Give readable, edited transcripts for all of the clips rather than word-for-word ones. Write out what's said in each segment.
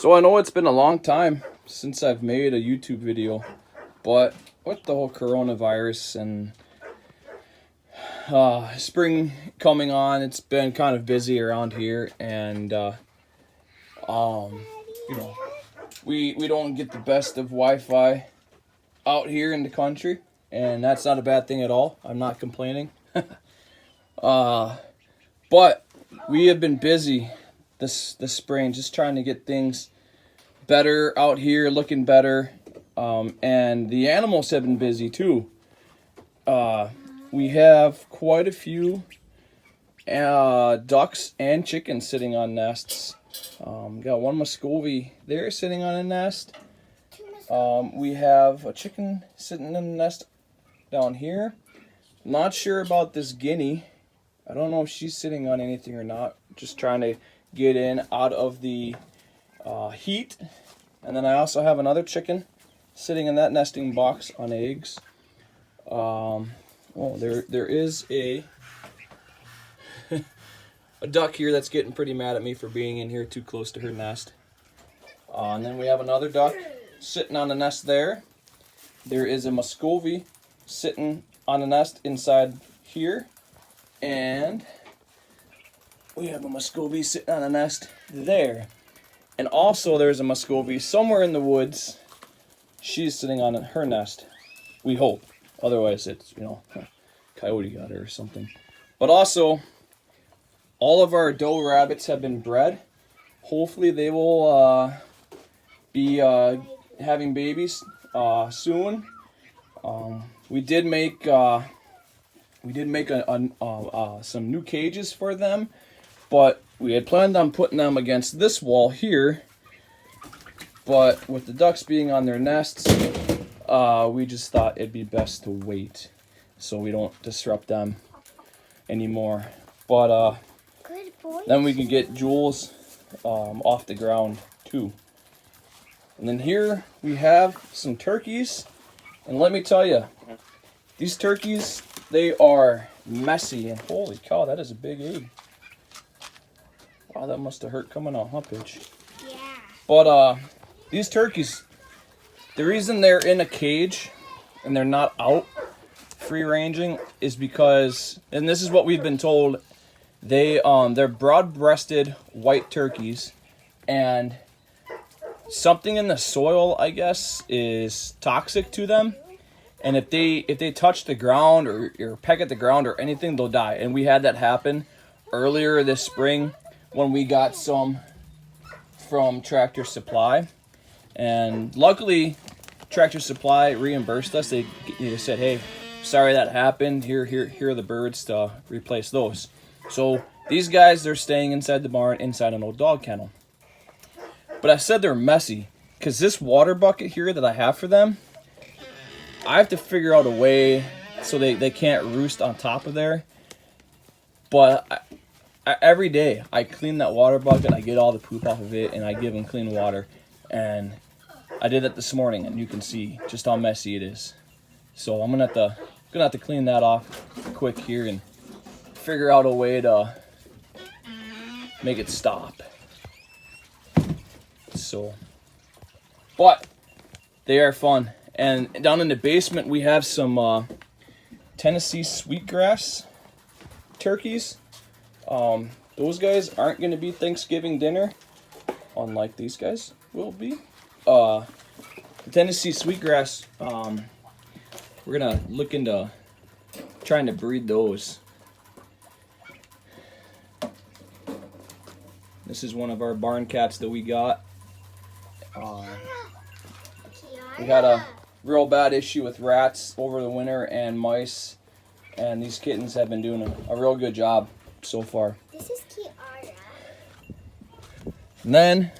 So I know it's been a long time since I've made a YouTube video, but with the whole coronavirus and spring coming on, it's been kind of busy around here, and we don't get the best of Wi-Fi out here in the country, and that's not a bad thing at all. I'm not complaining. But we have been busy this spring, just trying to get things better out here, looking better, and the animals have been busy too. We have quite a few ducks and chickens sitting on nests. Got one Muscovy there sitting on a nest. We have a chicken sitting in a nest down here. Not sure about this guinea. I don't know if she's sitting on anything or not. Just trying to get in out of the heat. And then I also have another chicken sitting in that nesting box on eggs. There is a duck here that's getting pretty mad at me for being in here too close to her nest. And then we have another duck sitting on the nest there. There is a Muscovy sitting on the nest inside here. And we have a Muscovy sitting on a nest there. And also there's a Muscovy somewhere in the woods. She's sitting on her nest. We hope. Otherwise it's, coyote got her or something. But also, all of our doe rabbits have been bred. Hopefully they will be having babies soon. We did make some new cages for them, but we had planned on putting them against this wall here. But with the ducks being on their nests, we just thought it'd be best to wait so we don't disrupt them anymore. But then we can get Jules off the ground too. And then here we have some turkeys, and let me tell you, these turkeys, they are messy, and holy cow, that is a big egg. Wow, that must have hurt coming out, huh, Pitch? Yeah. But these turkeys, the reason they're in a cage and they're not out free ranging is because, and this is what we've been told, they're broad-breasted white turkeys, and something in the soil, I guess, is toxic to them. And if they touch the ground or peck at the ground or anything, they'll die. And we had that happen earlier this spring when we got some from Tractor Supply. And luckily, Tractor Supply reimbursed us. They said, hey, sorry that happened. Here are the birds to replace those. So these guys, they're staying inside the barn, inside an old dog kennel. But I said they're messy because this water bucket here that I have for them, I have to figure out a way so they can't roost on top of there. But every day I clean that water bucket, I get all the poop off of it, and I give them clean water. And I did that this morning, and you can see just how messy it is. So I'm gonna have to clean that off quick here and figure out a way to make it stop. So, but they are fun. And down in the basement, we have some Tennessee sweetgrass turkeys. Those guys aren't going to be Thanksgiving dinner, unlike these guys will be. The Tennessee sweetgrass, we're going to look into trying to breed those. This is one of our barn cats that we got. We had a real bad issue with rats over the winter and mice, and these kittens have been doing a real good job so far. This is Kiara. And then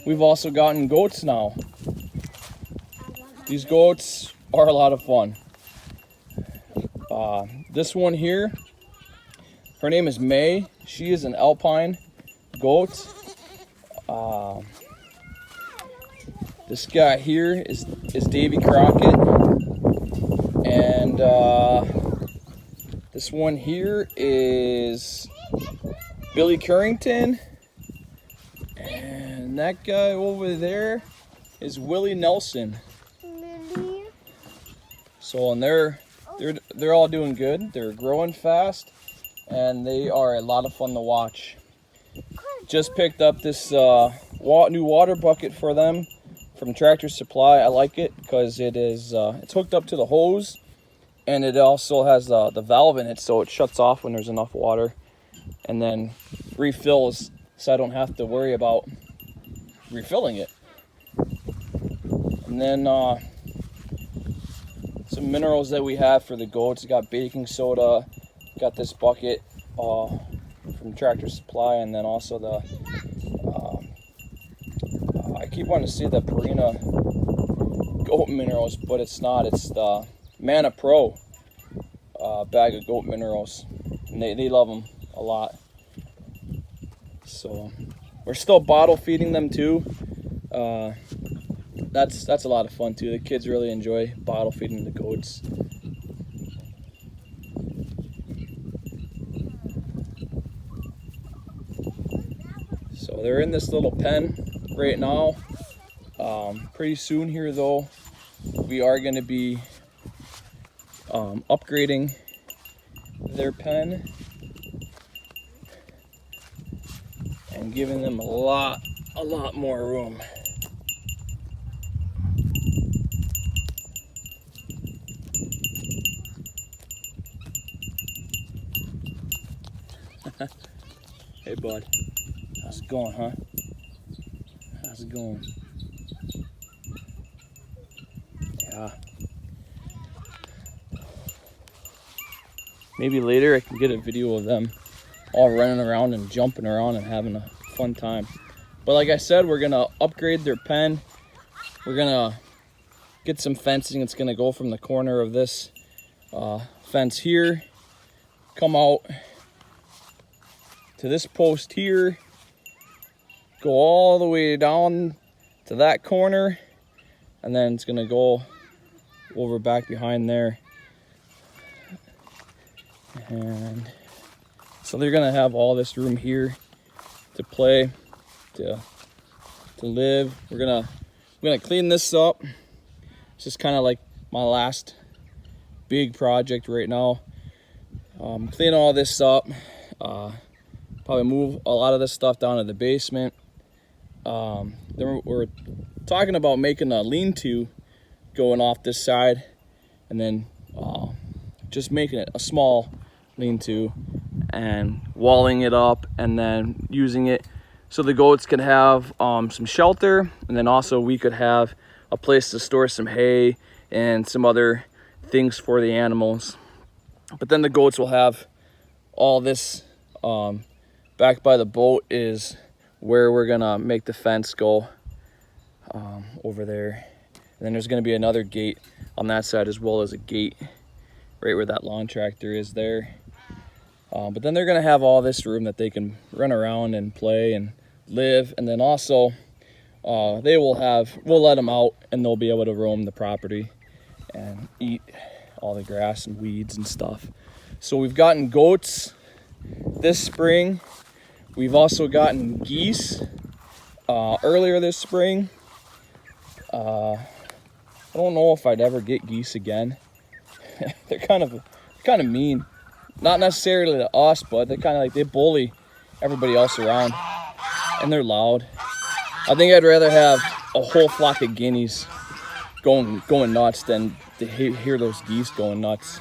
we've also gotten goats now. These goats are a lot of fun. This one here, her name is May. She is an alpine goat. This guy here is Davy Crockett, and this one here is Billy Currington, and And that guy over there is Willie Nelson. Lily. So, and they're all doing good. They're growing fast, and they are a lot of fun to watch. Just picked up this new water bucket for them from Tractor Supply. I like it because it is it's hooked up to the hose, and it also has the valve in it, so it shuts off when there's enough water, and then refills, so I don't have to worry about refilling it. And then some minerals that we have for the goats. Got baking soda. Got this bucket from Tractor Supply, and then also the I keep wanting to say the Purina goat minerals, but it's not. It's the Mana Pro bag of goat minerals, and they love them a lot. So we're still bottle feeding them too. That's a lot of fun too. The kids really enjoy bottle feeding the goats. So they're in this little pen right now. Pretty soon here though, we are going to be upgrading their pen and giving them a lot more room. Hey bud, how's it going, huh? How's it going? Yeah. Maybe later I can get a video of them all running around and jumping around and having a fun time. But like I said, we're gonna upgrade their pen. We're gonna get some fencing. It's gonna go from the corner of this fence here, come out to this post here, go all the way down to that corner, and then it's gonna go over back behind there. And so they're gonna have all this room here to play, to live. We're gonna clean this up. It's just kind of like my last big project right now. Clean all this up. Probably move a lot of this stuff down to the basement. Then we're talking about making a lean-to going off this side, and then just making it a small lean-to and walling it up, and then using it so the goats can have some shelter, and then also we could have a place to store some hay and some other things for the animals. But then the goats will have all this. Back by the boat is where we're gonna make the fence go, over there. And then there's gonna be another gate on that side, as well as a gate right where that lawn tractor is there. But then they're gonna have all this room that they can run around and play and live. And then also we'll let them out, and they'll be able to roam the property and eat all the grass and weeds and stuff. So we've gotten goats this spring. We've also gotten geese earlier this spring. I don't know if I'd ever get geese again. They're kind of mean. Not necessarily to us, but they bully everybody else around, and they're loud. I think I'd rather have a whole flock of guineas going nuts than to hear those geese going nuts.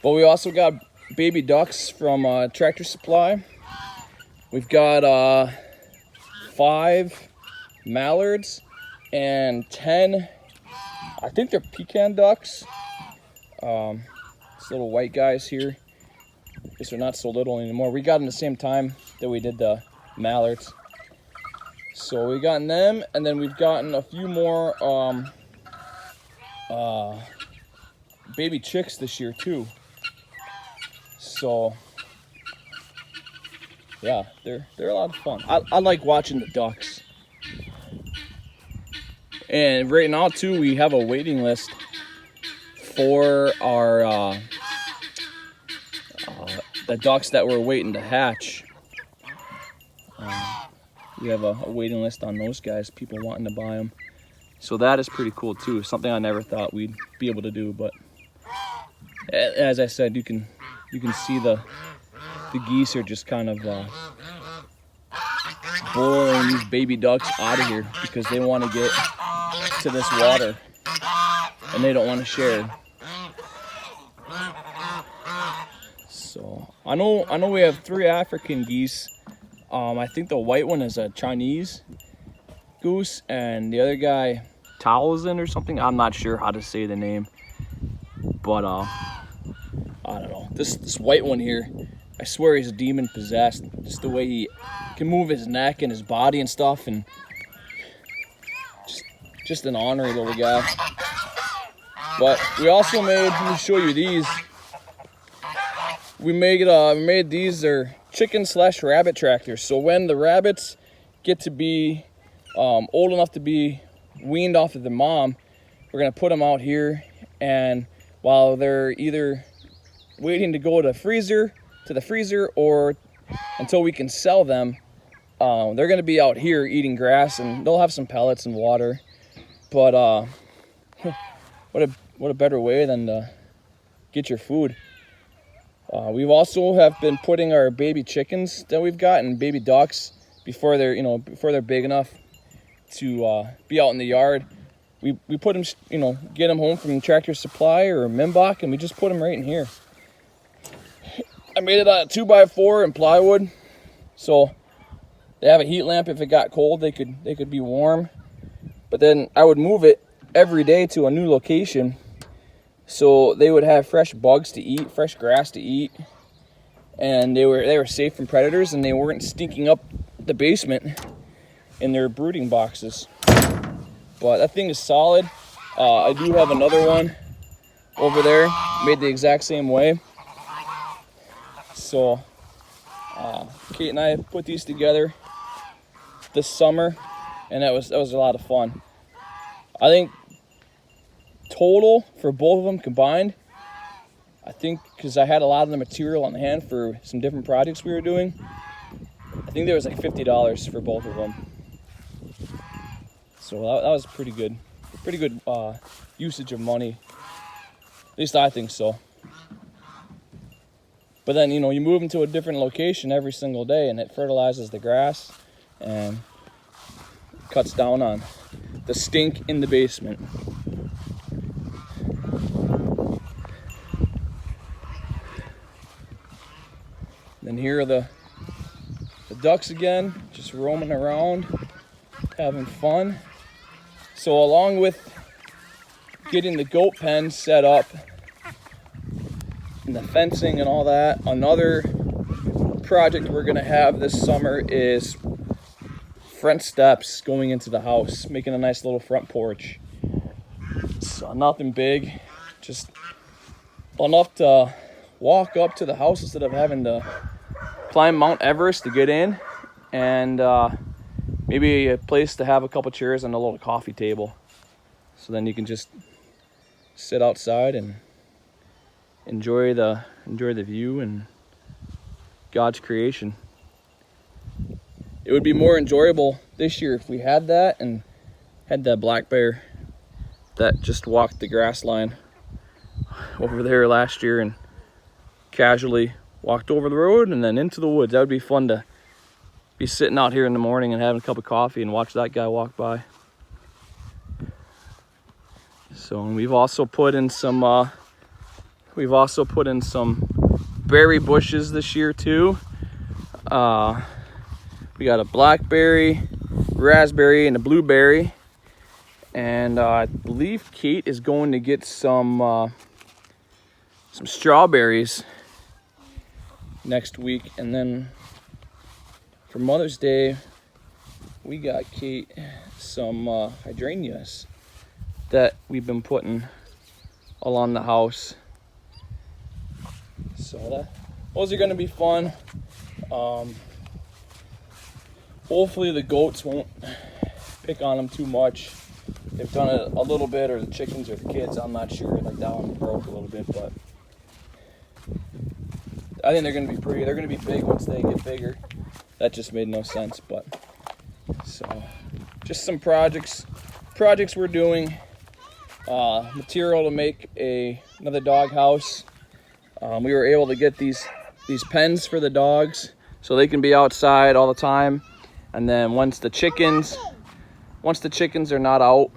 But we also got baby ducks from Tractor Supply. We've got 5 mallards and 10, I think they're pecan ducks. These little white guys here. I guess they're not so little anymore. We got them the same time that we did the mallards. So we gotten them, and then we've gotten a few more baby chicks this year too. So yeah, they're a lot of fun. I like watching the ducks. And right now too, we have a waiting list for our the ducks that we're waiting to hatch. we have a waiting list on those guys, people wanting to buy them. So that is pretty cool too. Something I never thought we'd be able to do, but as I said, you can see the geese are just kind of boring these baby ducks out of here because they want to get to this water and they don't want to share. So I know we have 3 African geese. I think the white one is a Chinese goose, and the other guy, Towson or something. I'm not sure how to say the name, but I don't know. This white one here, I swear he's demon possessed. Just the way he can move his neck and his body and stuff, and just an ornery little guy. But we also made, let me show you these. We made these, they're chicken/rabbit tractors. So when the rabbits get to be old enough to be weaned off of the mom, we're gonna put them out here, and while they're either waiting to go to the freezer or until we can sell them, they're gonna be out here eating grass, and they'll have some pellets and water. But what a better way than to get your food. We've also have been putting our baby chickens that we've got and baby ducks before they're big enough to be out in the yard. We put them, get them home from Tractor Supply or Mimbach, and we just put them right in here. I made it out of 2x4 and plywood, so they have a heat lamp. If it got cold, they could be warm. But then I would move it every day to a new location, so they would have fresh bugs to eat, fresh grass to eat, and they were safe from predators, and they weren't stinking up the basement in their brooding boxes. But that thing is solid. I do have another one over there, made the exact same way. So Kate and I put these together this summer, and that was a lot of fun. I think total for both of them combined, I think, because I had a lot of the material on hand for some different projects we were doing, I think there was like $50 for both of them. So that was pretty good usage of money. At least I think so. But then, you move them to a different location every single day, and it fertilizes the grass and cuts down on the stink in the basement. Then here are the ducks again, just roaming around, having fun. So along with getting the goat pen set up and the fencing and all that, another project we're gonna have this summer is front steps going into the house, making a nice little front porch. So nothing big, just enough to walk up to the house instead of having to climb Mount Everest to get in, and maybe a place to have a couple chairs and a little coffee table, so then you can just sit outside and enjoy the view and God's creation. It would be more enjoyable this year if we had that and had that black bear that just walked the grass line over there last year and casually walked over the road and then into the woods. That would be fun to be sitting out here in the morning and having a cup of coffee and watch that guy walk by. So, and we've also put in some berry bushes this year too. We got a blackberry, raspberry, and a blueberry, and I believe Kate is going to get some strawberries next week. And then for Mother's Day, we got Kate some hydrangeas that we've been putting along the house. So those are going to be fun. Hopefully the goats won't pick on them too much. They've done it a little bit, or the chickens or the kids, I'm not sure. Like that one broke a little bit, but I think they're going to be pretty. They're going to be big once they get bigger. That just made no sense, but So just some projects we're doing. Material to make another dog house. We were able to get these pens for the dogs so they can be outside all the time. And then once the chickens are not out,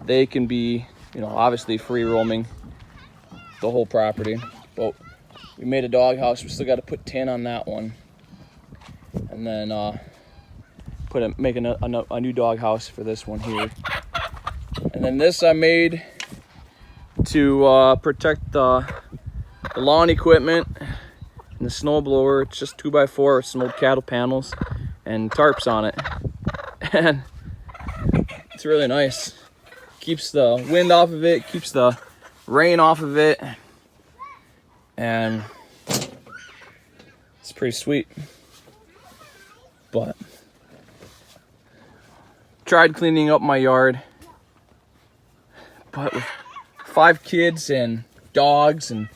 they can be, obviously free roaming the whole property. But we made a dog house. We still got to put tin on that one, and then make a new dog house for this one here. And then this I made to protect the lawn equipment and the snow blower. It's just 2x4 with some old cattle panels and tarps on it, and it's really nice. Keeps the wind off of it, keeps the rain off of it, and it's pretty sweet. But tried cleaning up my yard, but with 5 kids and dogs and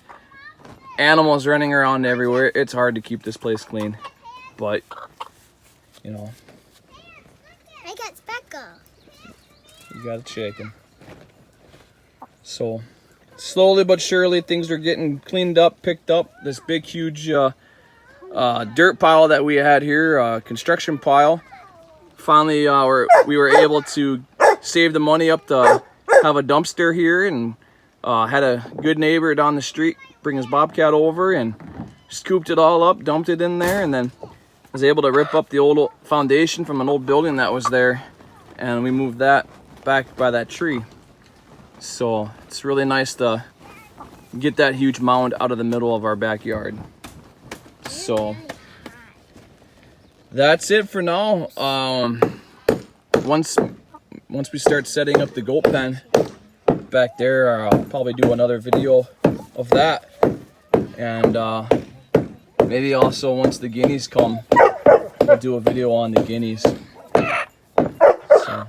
animals running around everywhere, it's hard to keep this place clean. But I got Speckle. You got a chicken. So slowly but surely things are getting cleaned up, picked up. This big huge dirt pile that we had here, construction pile, finally we were able to save the money up to have a dumpster here, and had a good neighbor down the street bring his Bobcat over and scooped it all up, dumped it in there, and then was able to rip up the old foundation from an old building that was there, and we moved that back by that tree. So it's really nice to get that huge mound out of the middle of our backyard. So that's it for now. Once we start setting up the goat pen back there, I'll probably do another video of that, and maybe also once the guineas come, I'll do a video on the guineas. So,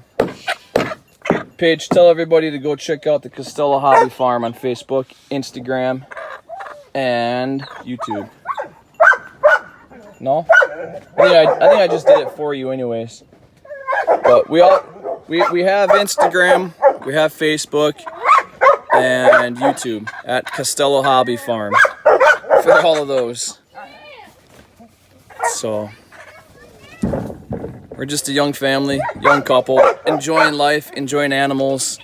Paige, tell everybody to go check out the Costello Hobby Farm on Facebook, Instagram, and YouTube. No? I think I just did it for you anyways. But we have Instagram, we have Facebook, and YouTube at Costello Hobby Farm for all of those. So we're just a young family, young couple, enjoying life, enjoying animals,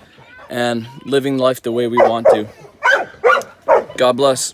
and living life the way we want to. God bless.